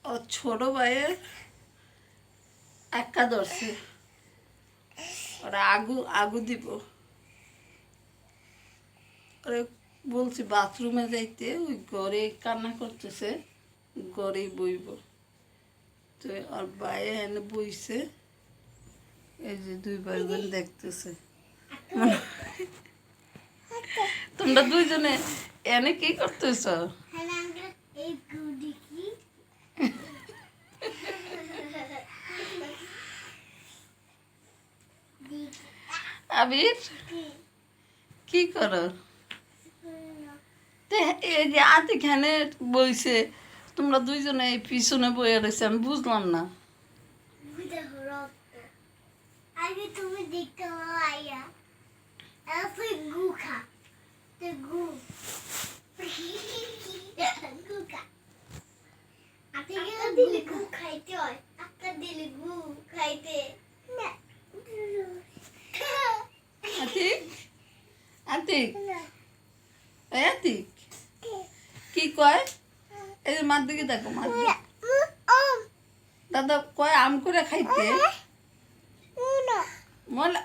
ও ছোট ভাইয়ের একা ধরছে, ওরা আগু আগু দিব। ওরে বলছি বাথরুমে যাইতে, ওই ঘরে কান্না করতেছে, ঘরেই বইব। তো ওর বাইরে এনে বইছে, এই যে দুই ভাই বোন দেখতেছে। তোমরা দুইজনে এনে কি করতেছ? আবির কি করো? এই যে আতিখানে বইছে, তোমরা দুইজনে পিছনে বইয়ে রয়েছে, আমি বুঝলাম না। আগে তুমি দেখতে আইয়া এরপর গু খা তো গু গু খা আপনি দিলে গু খাইতে হয়, আপনার দিলে গু খাইতে না। আতিক, আতিক, এই আতিক কি কয়? এই যে মার দিকে দেখো, মার দিকে। দাদা কয় আম করে খাইতে মলা